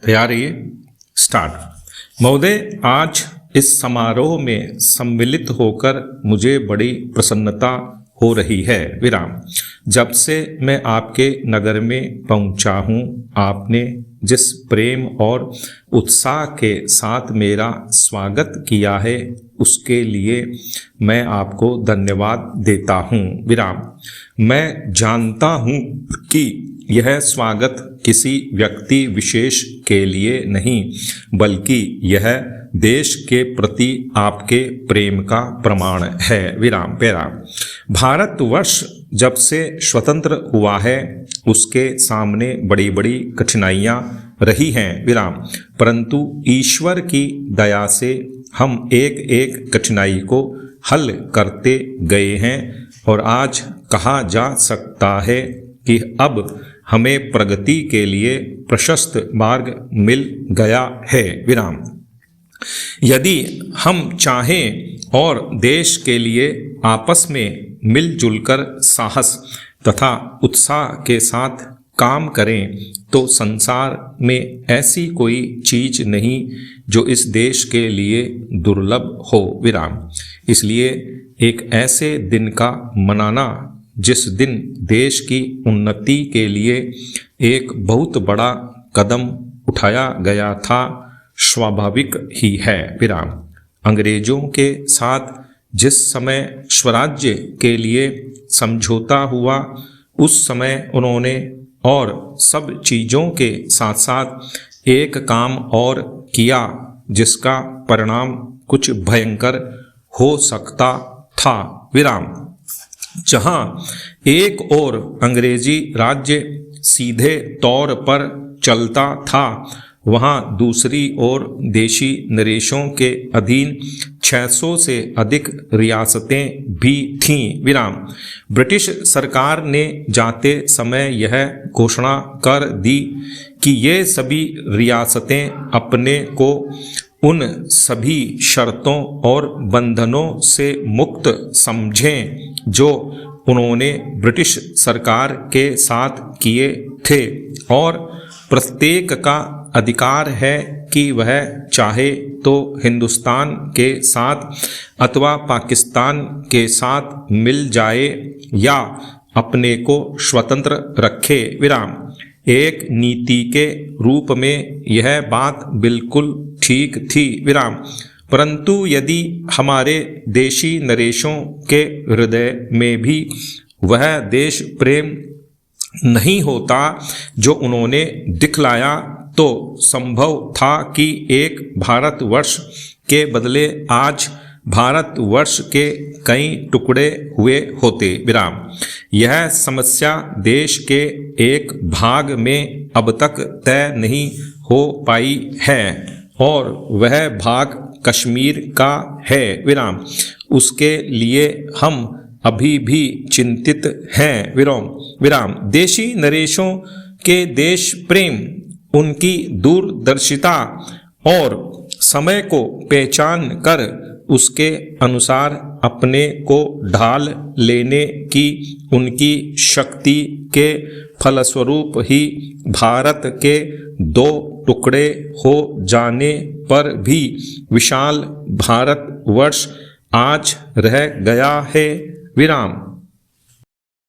तैयारी स्टार्ट। महोदय, आज इस समारोह में सम्मिलित होकर मुझे बड़ी प्रसन्नता हो रही है। विराम। जब से मैं आपके नगर में पहुंचा हूं, आपने जिस प्रेम और उत्साह के साथ मेरा स्वागत किया है, उसके लिए मैं आपको धन्यवाद देता हूं। विराम। मैं जानता हूं कि यह स्वागत किसी व्यक्ति विशेष के लिए नहीं, बल्कि यह देश के प्रति आपके प्रेम का प्रमाण है। विराम। पैरा। भारतवर्ष जब से स्वतंत्र हुआ है, उसके सामने बड़ी बड़ी कठिनाइयां रही हैं। विराम। परंतु ईश्वर की दया से हम एक एक कठिनाई को हल करते गए हैं और आज कहा जा सकता है कि अब हमें प्रगति के लिए प्रशस्त मार्ग मिल गया है। विराम। यदि हम चाहें और देश के लिए आपस में मिलजुल कर साहस तथा उत्साह के साथ काम करें, तो संसार में ऐसी कोई चीज नहीं जो इस देश के लिए दुर्लभ हो। विराम। इसलिए एक ऐसे दिन का मनाना जिस दिन देश की उन्नति के लिए एक बहुत बड़ा कदम उठाया गया था, स्वाभाविक ही है। विराम। अंग्रेजों के साथ जिस समय स्वराज्य के लिए समझौता हुआ, उस समय उन्होंने और सब चीज़ों के साथ साथ एक काम और किया जिसका परिणाम कुछ भयंकर हो सकता था। विराम। जहां एक ओर अंग्रेजी राज्य सीधे तौर पर चलता था, वहां दूसरी ओर देशी नरेशों के अधीन 600 से अधिक रियासतें भी थीं। विराम। ब्रिटिश सरकार ने जाते समय यह घोषणा कर दी कि ये सभी रियासतें अपने को उन सभी शर्तों और बंधनों से मुक्त समझें जो उन्होंने ब्रिटिश सरकार के साथ किए थे, और प्रत्येक का अधिकार है कि वह चाहे तो हिंदुस्तान के साथ अथवा पाकिस्तान के साथ मिल जाए या अपने को स्वतंत्र रखे। विराम। एक नीति के रूप में यह बात बिल्कुल ठीक थी। विराम। परंतु यदि हमारे देशी नरेशों के हृदय में भी वह देश प्रेम नहीं होता जो उन्होंने दिखलाया, तो संभव था कि एक भारतवर्ष के बदले आज भारतवर्ष के कई टुकड़े हुए होते। विराम। यह समस्या देश के एक भाग में अब तक तय नहीं हो पाई है और वह भाग कश्मीर का है। विराम। उसके लिए हम अभी भी चिंतित हैं। विराम। देशी नरेशों के देश प्रेम, उनकी दूरदर्शिता और समय को पहचान कर उसके अनुसार अपने को ढाल लेने की उनकी शक्ति के फलस्वरूप ही भारत के 2 टुकड़े हो जाने पर भी विशाल भारतवर्ष आज रह गया है। विराम।